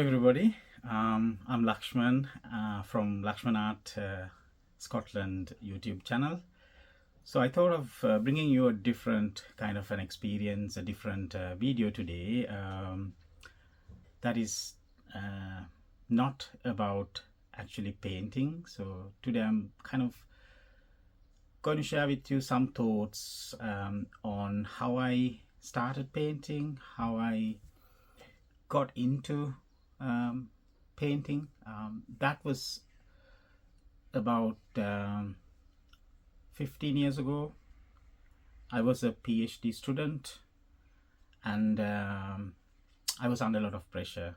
everybody. I'm Lakshman from Lakshman Art Scotland YouTube channel. So I thought of bringing you a different kind of an experience, a different video today that is not about actually painting. So today I'm kind of going to share with you some thoughts on how I started painting, how I got into painting. That was about 15 years ago. I was a PhD student, and I was under a lot of pressure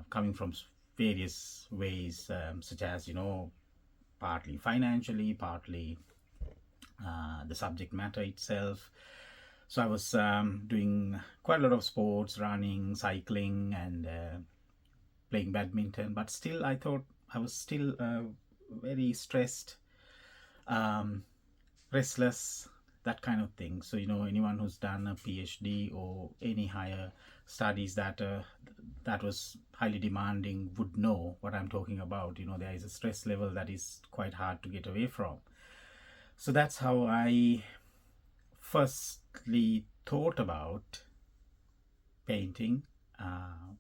coming from various ways, such as, partly financially, partly the subject matter itself. So I was doing quite a lot of sports, running, cycling, and playing badminton, but still I thought I was still very stressed, restless, that kind of thing. So anyone who's done a PhD or any higher studies that was highly demanding would know what I'm talking about. There is a stress level that is quite hard to get away from. So that's how I firstly thought about painting,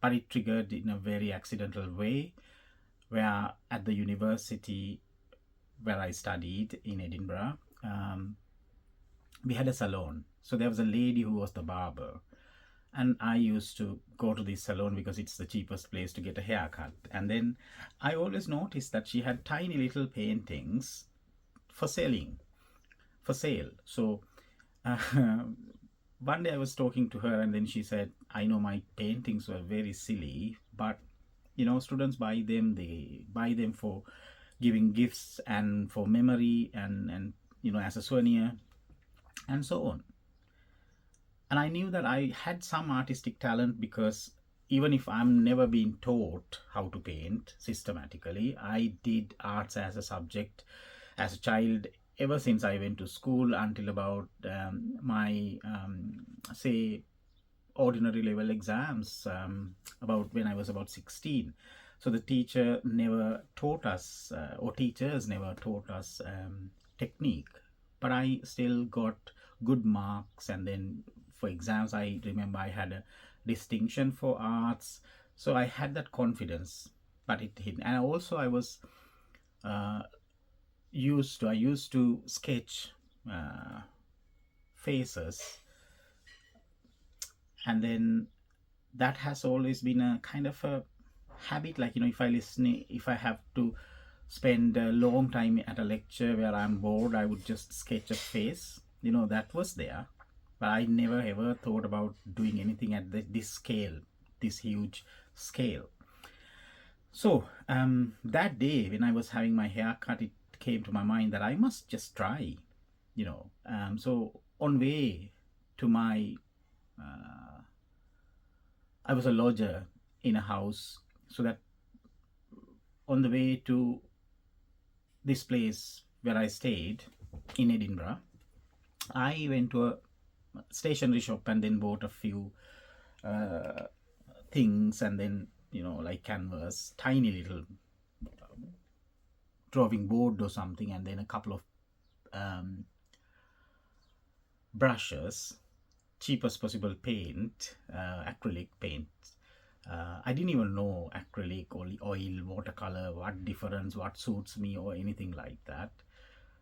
but it triggered in a very accidental way, where at the university where I studied in Edinburgh, we had a salon. So there was a lady who was the barber, and I used to go to this salon because it's the cheapest place to get a haircut. And then I always noticed that she had tiny little paintings for sale. So one day I was talking to her, and then she said, I know my paintings were very silly, but students buy them. They buy them for giving gifts and for memory, and as a souvenir and so on. And I knew that I had some artistic talent, because even if I'm never been taught how to paint systematically, I did arts as a subject as a child, ever since I went to school until about my say ordinary level exams, about when I was about 16. So the teacher never taught us, or teachers never taught us technique, but I still got good marks. And then for exams, I remember I had a distinction for arts. So I had that confidence, but it hidden. And also I was uh, I used to sketch faces, and then that has always been a kind of a habit. Like, if I have to spend a long time at a lecture where I'm bored, I would just sketch a face. That was there, but I never ever thought about doing anything at this scale, this huge scale. So that day when I was having my hair cut, it came to my mind that I must just try. So on way to my I was a lodger in a house, so that on the way to this place where I stayed in Edinburgh, I went to a stationery shop and then bought a few things, and then like canvas, tiny little drawing board or something, and then a couple of brushes, cheapest possible paint, acrylic paint. I didn't even know acrylic or oil, watercolor, what difference, what suits me, or anything like that.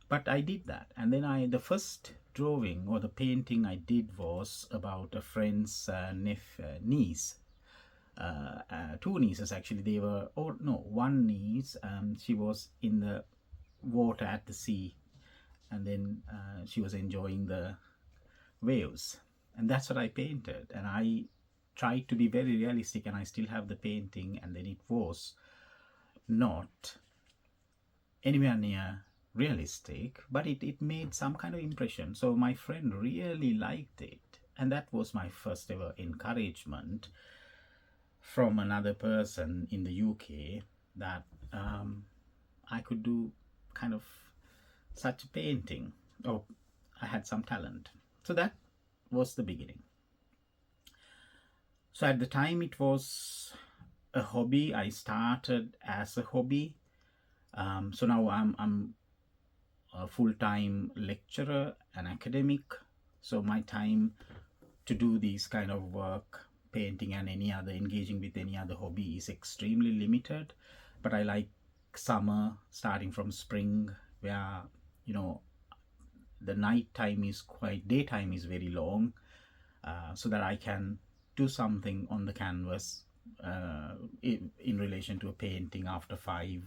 But I did that, and then the first drawing or the painting I did was about a friend's niece. Two nieces actually. They were, oh no, one niece. She was in the water at the sea, and then she was enjoying the waves, and that's what I painted. And I tried to be very realistic, and I still have the painting. And then it was not anywhere near realistic, but it made some kind of impression. So my friend really liked it, and that was my first ever encouragement from another person in the UK that I could do kind of such a painting, or I had some talent. So that was the beginning. So at the time, it was a hobby. I started as a hobby. So now I'm a full-time lecturer and academic. So my time to do these kind of work, painting and any other, engaging with any other hobby, is extremely limited. But I like summer, starting from spring, where, you know, the night time is quite, daytime is very long, so that I can do something on the canvas, in relation to a painting after 5,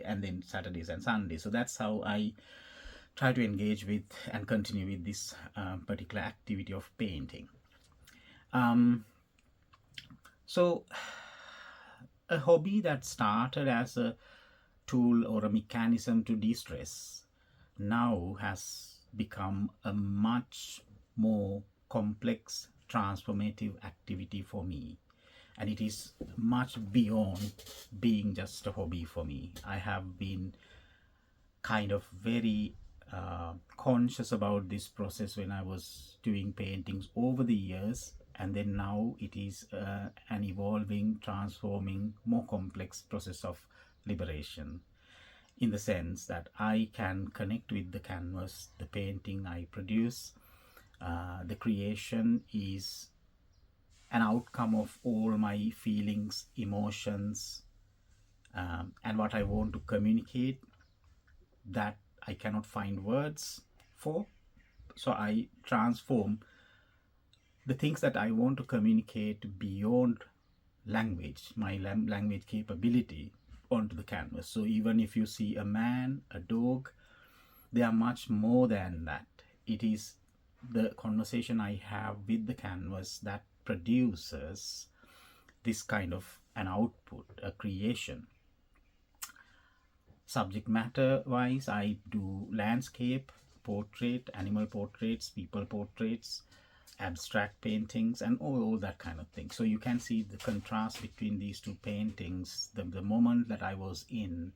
and then Saturdays and Sundays. So that's how I try to engage with and continue with this particular activity of painting. Um, so a hobby that started as a tool or a mechanism to de-stress now has become a much more complex, transformative activity for me. And it is much beyond being just a hobby for me. I have been kind of very conscious about this process when I was doing paintings over the years, and then now it is an evolving, transforming, more complex process of liberation, in the sense that I can connect with the canvas, the painting I produce. The creation is an outcome of all my feelings, emotions, and what I want to communicate that I cannot find words for. So I transform the things that I want to communicate beyond language, my language capability, onto the canvas. So even if you see a man, a dog, they are much more than that. It is the conversation I have with the canvas that produces this kind of an output, a creation. Subject matter wise, I do landscape, portrait, animal portraits, people portraits, abstract paintings, and all that kind of thing. So you can see the contrast between these two paintings, the moment that I was in.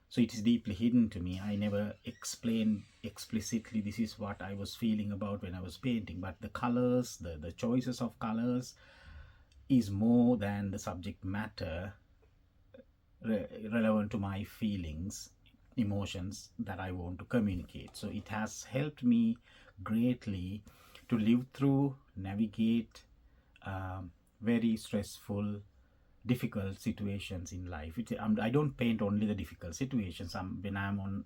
So it is deeply hidden to me. I never explained explicitly this is what I was feeling about when I was painting, but the colors, the choices of colors is more than the subject matter relevant to my feelings, emotions that I want to communicate. So it has helped me greatly to live through, navigate very stressful, difficult situations in life. I don't paint only the difficult situations. When I'm on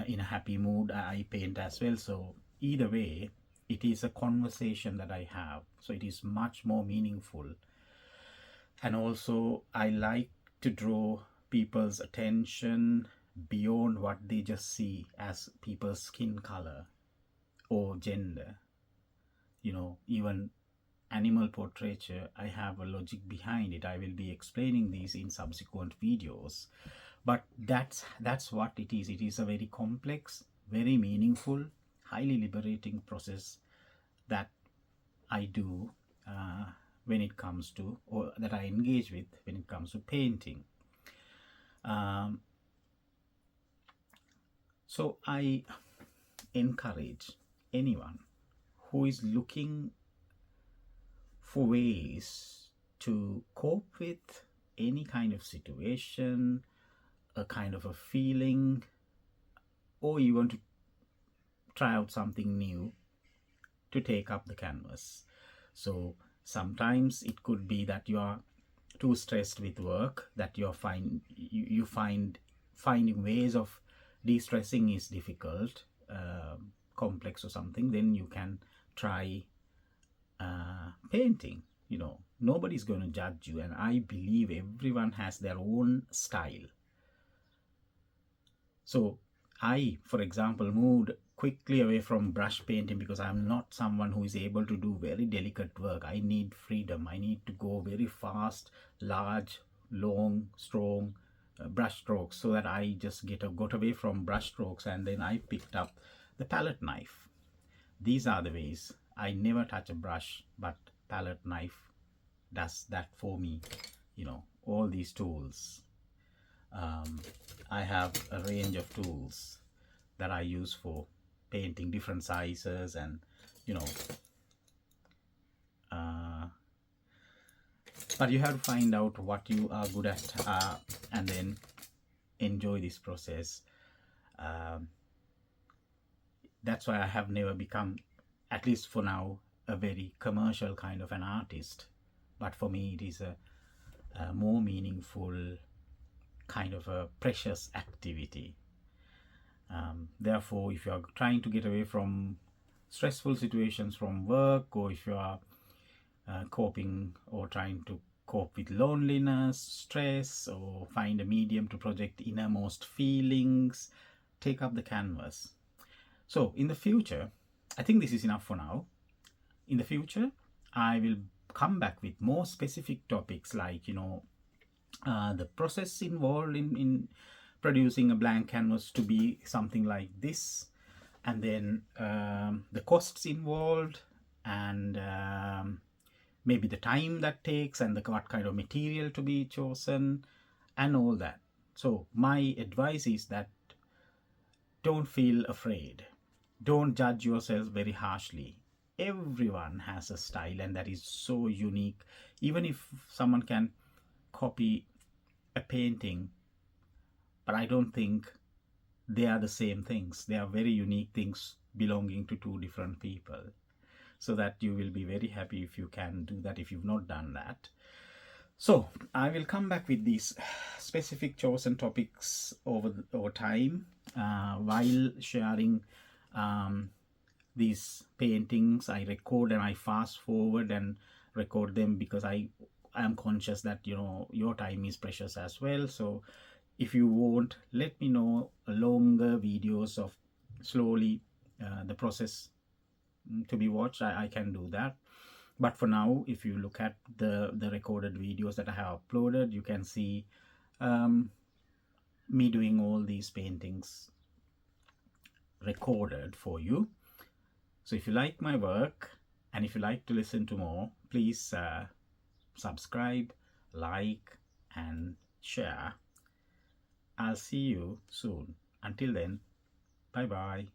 in a happy mood, I paint as well. So either way, it is a conversation that I have. So it is much more meaningful. And also, I like to draw people's attention beyond what they just see as people's skin color or gender. Even animal portraiture, I have a logic behind it. I will be explaining these in subsequent videos. But that's what it is. It is a very complex, very meaningful, highly liberating process that I do when it comes to, or that I engage with when it comes to painting. So I encourage anyone who is looking for ways to cope with any kind of situation, a kind of a feeling, or you want to try out something new, to take up the canvas. So sometimes it could be that you are too stressed with work, that you find finding ways of de-stressing is difficult, complex or something. Then you can try painting. Nobody's going to judge you, and I believe everyone has their own style. So I, for example, moved quickly away from brush painting because I'm not someone who is able to do very delicate work. I need freedom. I need to go very fast, large, long, strong brush strokes, so that I just got away from brush strokes, and then I picked up the palette knife. These are the ways. I never touch a brush, but palette knife does that for me. All these tools. I have a range of tools that I use for painting, different sizes, and But you have to find out what you are good at, and then enjoy this process. um, that's why I have never become, at least for now, a very commercial kind of an artist. But for me, it is a more meaningful kind of a precious activity. Therefore, if you are trying to get away from stressful situations from work, or if you are coping or trying to cope with loneliness, stress, or find a medium to project innermost feelings, take up the canvas. So in the future, I think this is enough for now. In the future, I will come back with more specific topics, like, the process involved in producing a blank canvas to be something like this, and then the costs involved, and maybe the time that takes, and what kind of material to be chosen, and all that. So my advice is that don't feel afraid. Don't judge yourself very harshly. Everyone has a style, and that is so unique. Even if someone can copy a painting, but I don't think they are the same things. They are very unique things belonging to two different people. So that you will be very happy if you can do that, if you've not done that. So I will come back with these specific chosen topics over time, while sharing these paintings. I record and I fast forward and record them, because I am conscious that your time is precious as well. So if you want, let me know longer videos of slowly the process to be watched. I can do that. But for now, if you look at the recorded videos that I have uploaded, you can see me doing all these paintings recorded for you. So if you like my work, and if you like to listen to more, please subscribe, like, and share. I'll see you soon. Until then, bye bye.